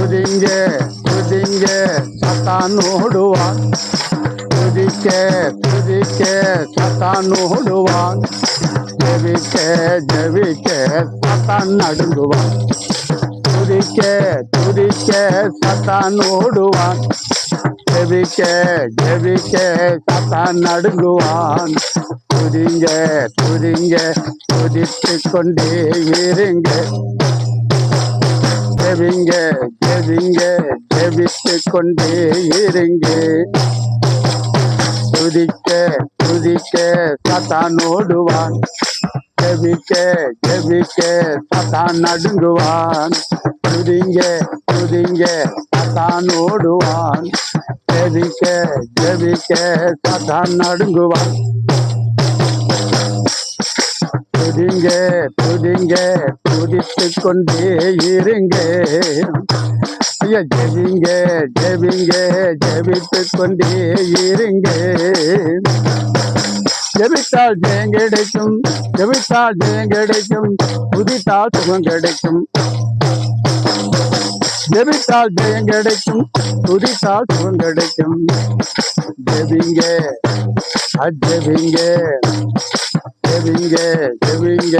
துதிங்க துதிங்க சத்தான் ஓடுவான். துதிக்க துதிக்க சத்தான் ஓடுவான். ஜெபிக்க ஜெபிக்க சத்தான் நடுங்குவான். துதிக்க துதிக்க சத்தான் ஓடுவான். ஜெபிக்க ஜெபிக்க சத்தான் நடுங்குவான். துதிங்க துதிங்க துதித்து கொண்டே இருங்க. ஜெபிங்க ஜெபிங்க ஜெபித்து கொண்டே இருங்க. துதிக்க துதிக்க சத்தான் ஓடுவான். ஜெபிக்க ஜெபிக்க சத்தான் நடுங்குவான். துதிங்க துதிங்க சத்தான் ஓடுவான். ஜெபிக்க ஜெபிக்க சத்தான் நடுங்குவான். துதிங்க துதிங்க துதித்து கொண்டே இருங்க. ஐயா ஜெபிங்க ஜெபிங்க ஜெபித்து கொண்டே இருங்க. ஜெபித்தால் ஜெயம் கிடைக்கும். ஜெபித்தால் ஜெயம் கிடைக்கும். துதித்தால் சுகம் கிடைக்கும். ஜெபித்தால் ஜெயம் கிடைக்கும். துதித்தால் சுகம் கிடைக்கும். ஜெபிங்க ஜெபிங்க ஜெபிங்க ஜெபிங்க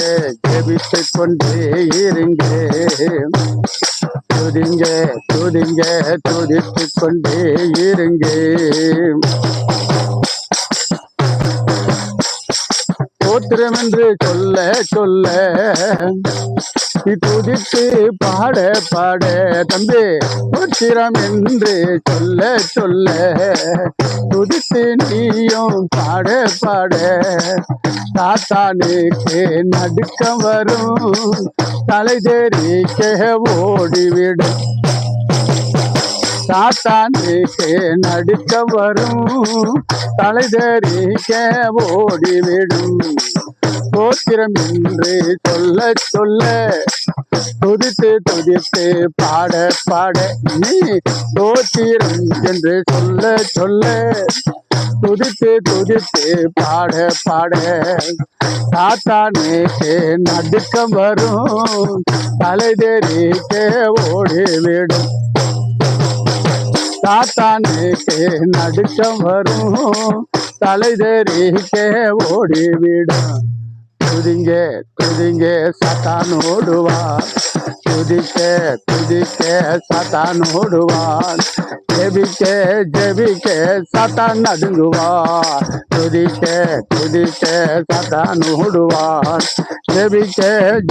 ஜெபித்து கொண்டே இருங்க. துதிங்க துதிங்க துதித்து கொண்டே இருங்க. ஸ்தோத்திரம் என்று சொல்ல சொல்ல துதித்து பாட பாட தம்பி ஸ்தோத்திரம் என்று சொல்ல சொல்ல துதித்து நீயும் பாட பாட சாத்தானுக்கு நடுக்கம் வரும். தலை தெரிக்க ஓடிவிடும். சாத்தானுக்கு நடுக்கம் வரும். தலை தெரிக்க ஓடிவிடும். ஸ்தோத்திரம் என்று சொல்ல சொல்ல துதித்து துதித்து பாட பாட நீ ஸ்தோத்திரம் என்று சொல்ல சொல்ல துதித்து துதித்து பாட பாட சாத்தானுக்கு நடுக்கம் வரும். தலை தெரிக்க ஓடிவிடும். சாத்தானுக்கு நடுக்கம் வரும். தலை தெரிக்க ஓடிவிடும். துதிங்க துதிங்க சத்தான் ஓடுவான். துதிக்க துதிக்க சத்தான் ஓடுவான். ஜெபிக்க ஜெபிக்க சத்தான் நடுங்குவான். துதிக்க துதிக்க சத்தான் ஓடுவான். ஜெபிக்க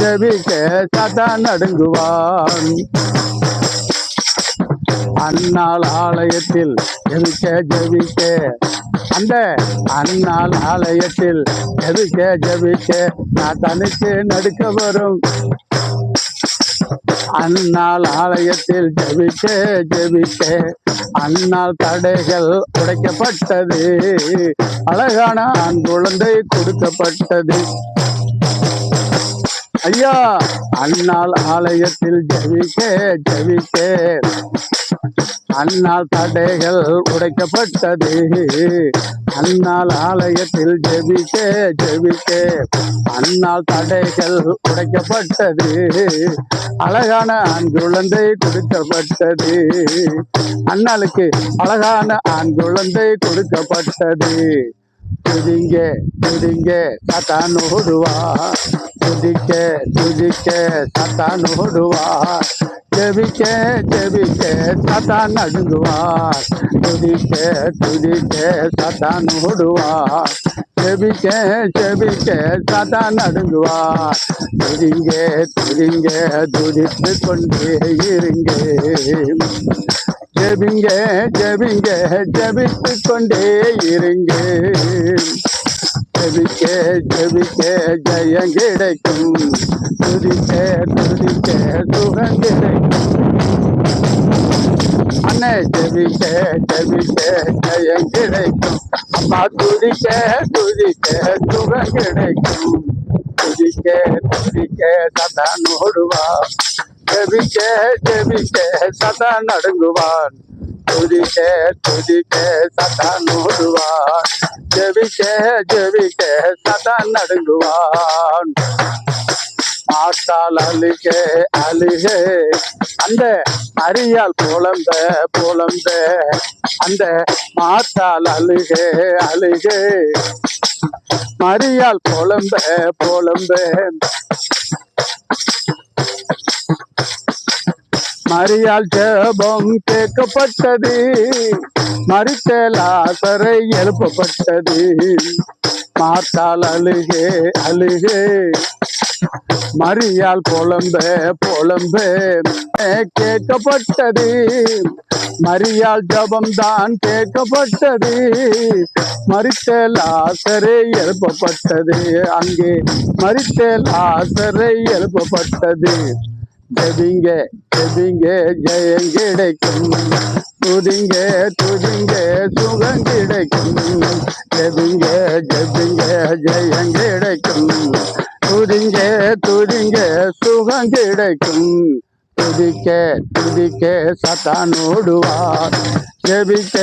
ஜெபிக்க சத்தான் நடுங்குவான். அந்நாள் ஆலயத்தில் ஜெபிக்க ஜெபிக்க அந்த அந்நாள் ஆலயத்தில் ஜெபிக்க ஜெபிக்க சாத்தானுக்கு நடுக்க வரும். அந்நாள் ஆலயத்தில் ஜெபிக்க ஜெபிக்க அந்நாள் தடைகள் உடைக்கப்பட்டது. அழகான ஆண் குழந்தை கொடுக்கப்பட்டது. ஐயா அந்நாள் ஆலயத்தில் ஜெபிக்க ஜெபிக்க அந்நாள் தடைகள் உடைக்கப்பட்டது. அந்நாள் ஆலயத்தில் ஜெபிக்க ஜெபிக்க அந்நாள் தடைகள் உடைக்கப்பட்டது. அழகான ஆண் குழந்தை கொடுக்கப்பட்டது. அந்நாளுக்கு அழகான ஆண் குழந்தை கொடுக்கப்பட்டது. துதிங்க துதிங்க சாத்தான் ஓடுவான். துதிக்க துதிக்க சாத்தான் ஓடுவான். ஜெபிக்க ஜெபிக்க சாத்தான் நடுங்குவான். துதிக்க துதிக்க சாத்தான் ஓடுவான். ஜெபிக்க ஜெபிக்க சாத்தான் நடுங்குவான். துதிங்க துதிங்க துதித்து கொண்டே இருங்க. ஜெபிங்க ஜெபிங்க ஜெபித்து கொண்டே இருங்க. ஜெபிக்க ஜெபிக்க ஜெயம் கிடைக்கும். துதிக்க துதிக்க சுகம் கிடைக்கும். அண்ணே ஜெபிக்க ஜெபிக்க ஜெயம் கிடைக்கும். அம்மா துதிக்க துதிக்க சுகம் கிடைக்கும். துதிக்க துதிக்க சத்தான் ஓடுவான். ஜெபிக்க ஜெபிக்க சத்தான் நடுங்குவான். துதிக்க துதிக்க சத்தான் ஓடுவான். ஜெபிக்க ஜெபிக்க சத்தான் நடுங்குவான். மாட்டால் அழுகே அழுகே அந்த மரியாள் புலம்ப புலம்ப அந்த மாட்டால் அழுகே அழுகே மரியாள் புலம்ப புலம்ப மரியாள் ஜெபம் கேட்கப்பட்டது, மரித்த லாசரை எழுப்பப்பட்டது. மார்த்தாள் அழுகே அழுகே மரியாள் புலம்ப புலம்ப கேட்கப்பட்டது, மரியாள் ஜபம் தான் கேட்கப்பட்டது, மரித்த லாசரை எழுப்பப்பட்டது. அங்கே மரித்த லாசரை எழுப்பப்பட்டது. ஜெபிங்க ஜெபிங்க ஜெயம் கிடைக்கும், துதிங்க துதிங்க சுகம் கிடைக்கும். ஜெபிங்க ஜெபிங்க ஜெயம் கிடைக்கும், துதிங்க துதிங்க சுகம் கிடைக்கும். துதிக்க துதிக்க சத்தான் ஓடுவார், ஜெபிக்க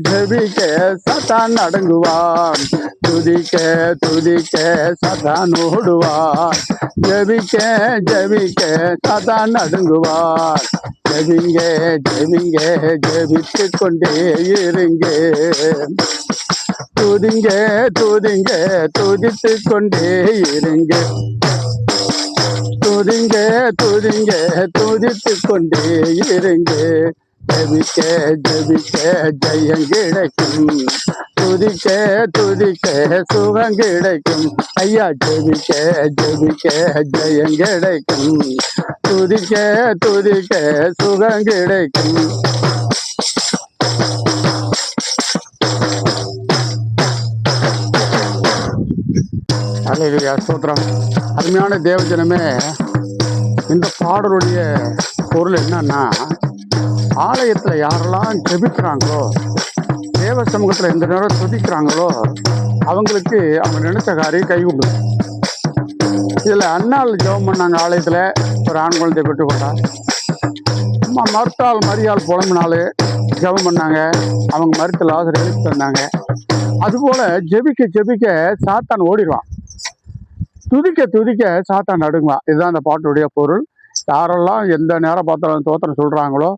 ஜெபிக்க சத்தான் அடங்குவார். துதிக்க துதிக்க சத்தான் ஓடுவார், ஜெபிக்க ஜெபிக்க சத்தான் அடங்குவார். ஜெபிங்க ஜெபிங்க ஜெபித்து கொண்டே இருங்க, துதிங்க துதிங்க துதித்து கொண்டே இருங்க. துதிங்க துதிங்க துதித்து கொண்டே இருங்க. ஜெபிக்க ஜெபிக்க ஜெயம் கிடைக்கும், துதிக்க துதிக்க சுகம் கிடைக்கும். ஐயா ஜெபிக்க ஜெபிக்க ஜெயம் கிடைக்கும், துதிக்க துதிக்க சுகம் கிடைக்கும். அல்லேலூயா ஸ்தோத்திரம். அருமையான தேவஜனமே, இந்த பாடலுடைய பொருள் என்னன்னா, ஆலயத்தில் யாரெல்லாம் ஜெபிக்கிறாங்களோ, தேவ சமூகத்தில் எந்த நேரம் துதிக்கிறாங்களோ அவங்களுக்கு அவங்க நினைச்ச காரியம் கை கொடுக்கும். இதில் அண்ணாள் ஜெபம் பண்ணாங்க ஆலயத்தில், ஒரு ஆண் குழந்தை பெற்றுக்கொண்டா. அம்மா மறுத்தாள் மரியாள் புலம்பினாலே ஜெபம் பண்ணாங்க, அவங்க மறுத்த லாசரை எழுப்பி தந்தாங்க. அதுபோல் ஜெபிக்க ஜெபிக்க சாத்தான் ஓடிடுவான், துதிக்க துதிக்க சாத்தான் நடுங்குவான். இதுதான் அந்த பாட்டுடைய பொருள். யாரெல்லாம் எந்த நேரம் பார்த்தாலும் தோத்திரம் சொல்கிறாங்களோ,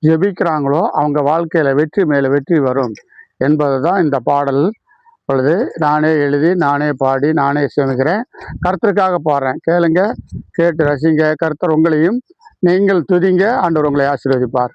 ஜெபிக்கிறாங்களோ, அவங்க வாழ்க்கையில் வெற்றி மேலே வெற்றி வரும் என்பது தான் இந்த பாடல். பொழுது நானே எழுதி நானே பாடி நானே சேமிக்கிறேன். கர்த்தருக்காக பாடுறேன், கேளுங்க, கேட்டு ரசிங்க. கர்த்தர் உங்களையும் நீங்கள் துதிங்க, ஆண்டவர் உங்களை ஆசீர்வதிப்பார்.